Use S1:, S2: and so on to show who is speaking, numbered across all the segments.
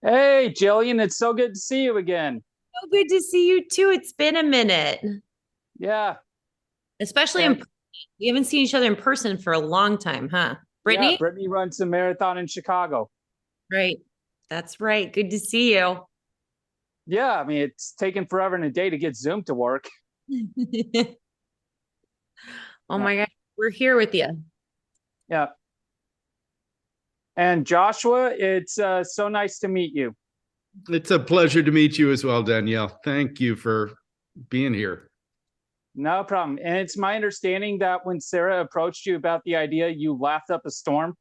S1: Hey, Jillian, it's so good to see you again.
S2: So good to see you too. It's been a minute,
S1: Yeah,
S2: especially
S1: and
S2: we haven't seen each other in person for a long time, huh?
S1: yeah,
S2: Brittany?
S1: Brittany runs a marathon in Chicago.
S2: Right. That's right. Good to see you.
S1: Yeah, I mean, it's taken forever and a day to get Zoom to work.
S2: Oh
S1: Yeah,
S2: my gosh, we're here with you.
S1: yeah. And Joshua, it's so nice to meet you.
S3: It's a pleasure to meet you as well, Danielle. Thank you for being here.
S1: No problem. And it's my understanding that when Sarah approached you about the idea, you laughed up a storm.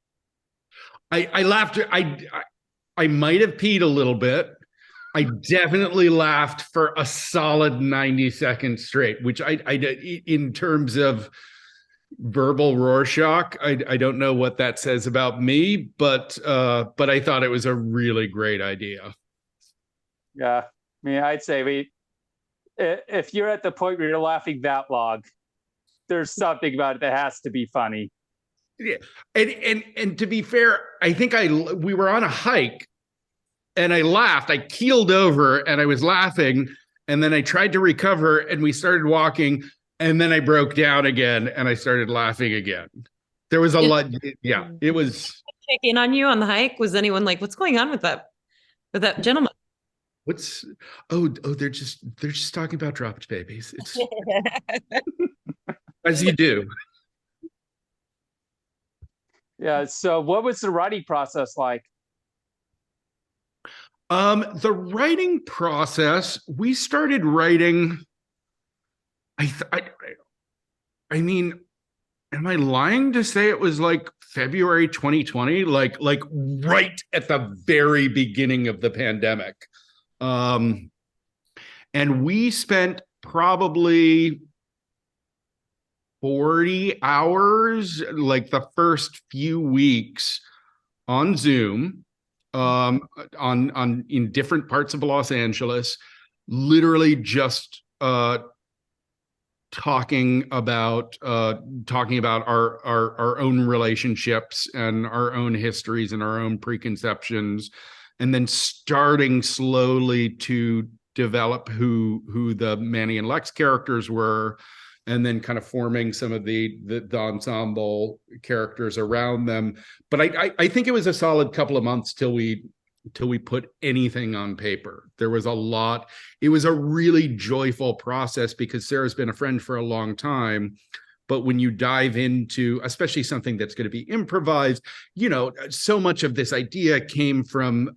S3: I laughed. I might have peed a little bit. I definitely laughed for a solid 90 seconds straight, which I in terms of verbal Rorschach, I don't know what that says about me, but I thought it was a really great idea.
S1: Yeah, I mean, I'd say if you're at the point where you're laughing that long, there's something about it that has to be funny.
S3: Yeah. And to be fair, I think I we were on a hike and I laughed. I keeled over and I was laughing. And then I tried to recover and we started walking. And then I broke down again and I started laughing again. There was a
S2: Did
S3: lot. Yeah, it was.
S2: check in on you on the hike? Was anyone like, what's going on with that gentleman?
S3: What's they're just talking about dropped babies. It's as you do.
S1: Yeah. So, what was the writing process like?
S3: The writing process, we started writing. I, th- I mean, am I lying to say it was like February 2020, like right at the very beginning of the pandemic? Um, and we spent probably 40 hours, like the first few weeks on Zoom, on in different parts of Los Angeles, literally just talking about our own relationships and our own histories and our own preconceptions, and then starting slowly to develop who the Manny and Lex characters were, and then kind of forming some of the ensemble characters around them. But I think it was a solid couple of months till we put anything on paper. There was a lot. It was a really joyful process because Sarah's been a friend for a long time. But when you dive into, especially something that's going to be improvised, so much of this idea came from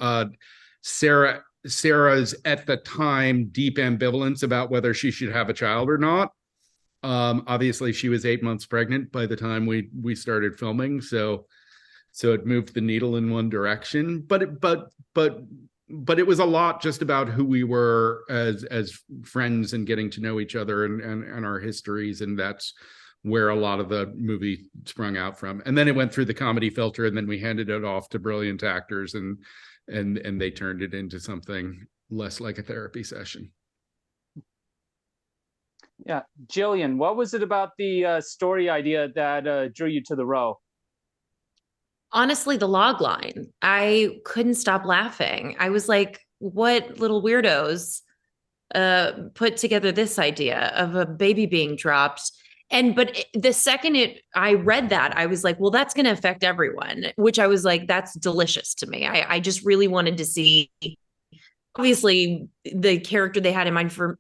S3: Sarah's at the time deep ambivalence about whether she should have a child or not. Obviously, she was 8 months pregnant by the time we started filming, so it moved the needle in one direction. But it was a lot just about who we were as friends and getting to know each other and our histories, and that's where a lot of the movie sprung out from. And then it went through the comedy filter, and then we handed it off to brilliant actors, and they turned it into something less like a therapy session.
S1: Yeah, Jillian, what was it about the story idea that drew you to the role?
S2: Honestly, the log line. I couldn't stop laughing. I was like, what little weirdos put together this idea of a baby being dropped? The second I read that, I was like, well, that's going to affect everyone, which I was like, that's delicious to me. I just really wanted to see, obviously, the character they had in mind for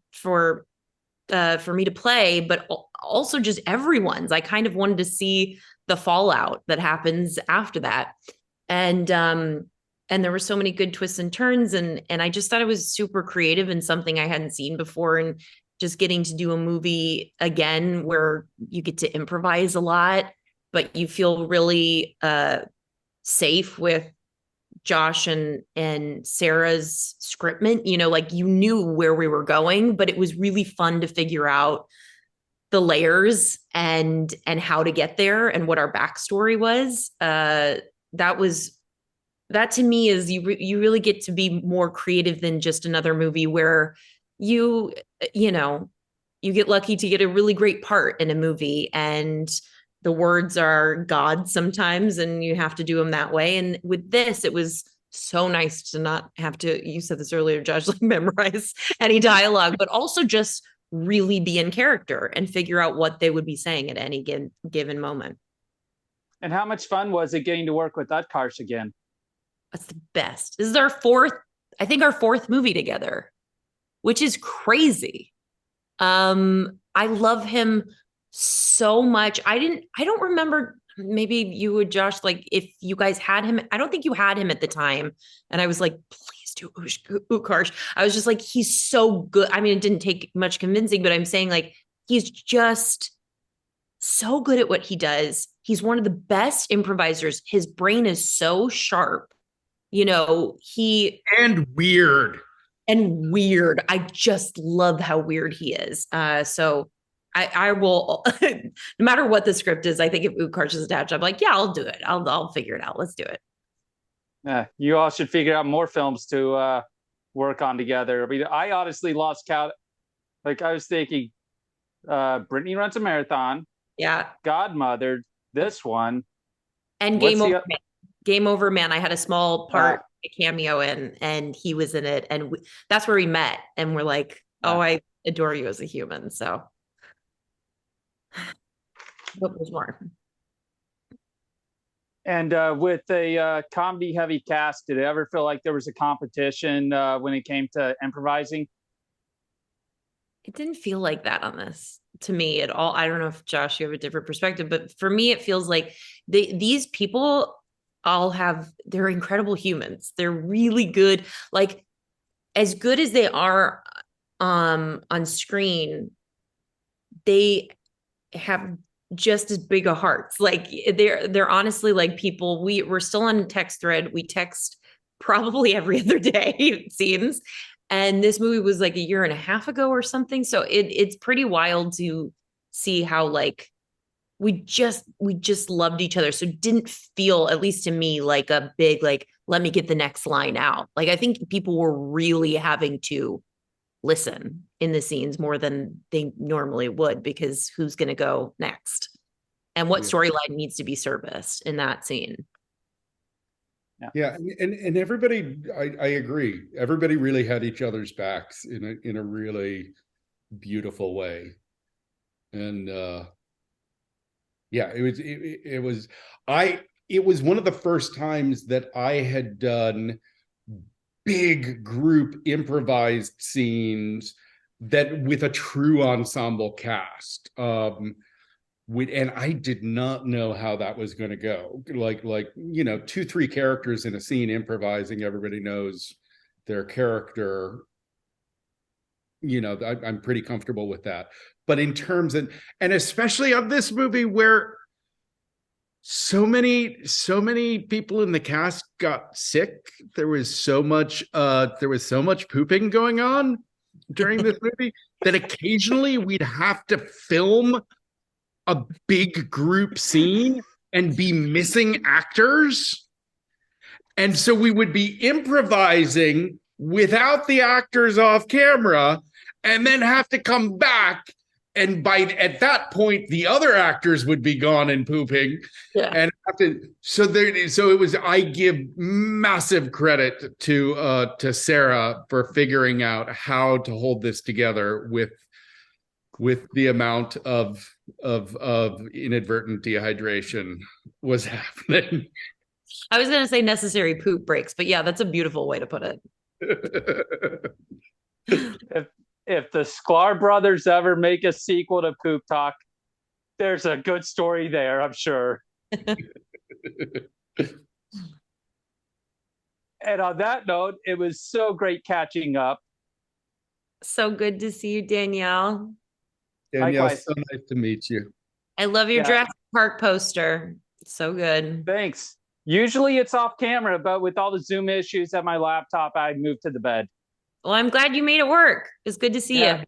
S2: me to play, but also just everyone's. I kind of wanted to see the fallout that happens after that. And there were so many good twists and turns, and I just thought it was super creative and something I hadn't seen before. And just getting to do a movie again where you get to improvise a lot, but you feel really safe with Josh and Sarah's scriptment, like you knew where we were going, but it was really fun to figure out the layers and how to get there and what our backstory was. That was that to me is you really get to be more creative than just another movie where you you know you get lucky to get a really great part in a movie, and the words are God sometimes and you have to do them that way. And with this, it was so nice to not have to, you said this earlier, Josh, like memorize any dialogue, but also just really be in character and figure out what they would be saying at any given moment.
S1: And how much fun was it getting to work with Utkarsh again?
S2: That's the best. This is our fourth movie together, which is crazy. I love him so much. I don't remember, maybe you would, Josh, like if you guys had him. I don't think you had him at the time. And I was like, please do Utkarsh. I was just like, he's so good. I mean, it didn't take much convincing, but I'm saying like, he's just so good at what he does. He's one of the best improvisers. His brain is so sharp.
S3: And weird.
S2: I just love how weird he is. So I will, no matter what the script is, I think if Utkarsh is attached, I'm like, yeah, I'll do it. I'll figure it out. Let's do it.
S1: Yeah, you all should figure out more films to work on together. I mean, I honestly lost count. Like I was thinking, Brittany Runs a Marathon,
S2: Yeah.
S1: Godmother, this one,
S2: And
S1: What's
S2: Game
S1: the
S2: Over
S1: o-
S2: Man. Game Over Man. I had a small part, a cameo in, and he was in it. And that's where we met. And we're like, oh, I adore you as a human. So hope there's more.
S1: And with a comedy heavy cast, did it ever feel like there was a competition when it came to improvising?
S2: It didn't feel like that on this to me at all. I don't know if Josh, you have a different perspective, but for me, it feels like these people all they're incredible humans. They're really good. Like as good as they are on screen, they have just as big of hearts. Like they're honestly like people. We're still on a text thread. We text probably every other day, it seems. And this movie was like a year and a half ago or something. So it's pretty wild to see how like we just loved each other. So it didn't feel, at least to me, like a big like, let me get the next line out. Like I think people were really having to listen in the scenes more than they normally would, because who's going to go next and what storyline needs to be serviced in that scene.
S3: Yeah, and everybody, I agree. Everybody really had each other's backs in a really beautiful way, and yeah, it was one of the first times that I had done big group improvised scenes that with a true ensemble cast. And I did not know how that was going to go. Like 2-3 characters in a scene improvising, everybody knows their character. I'm pretty comfortable with that. But in terms and especially of this movie where so many people in the cast got sick, there was so much pooping going on during this movie that occasionally we'd have to film a big group scene and be missing actors. And so we would be improvising without the actors off camera and then have to come back. And at that point, the other actors would be gone and pooping.
S2: Yeah.
S3: And I give massive credit to Sarah for figuring out how to hold this together with the amount of inadvertent dehydration was happening.
S2: I was going to say necessary poop breaks, but yeah, that's a beautiful way to put it.
S1: If the Sklar brothers ever make a sequel to Poop Talk, there's a good story there, I'm sure. And on that note, it was so great catching up.
S2: So good to see you, Danielle.
S3: Danielle,
S1: Likewise.
S3: so nice to meet you.
S2: I love your Jurassic Park poster. It's so good.
S1: Thanks. Usually it's off camera, but with all the Zoom issues at my laptop, I moved to the bed.
S2: Well, I'm glad you made it work. It's good to see you.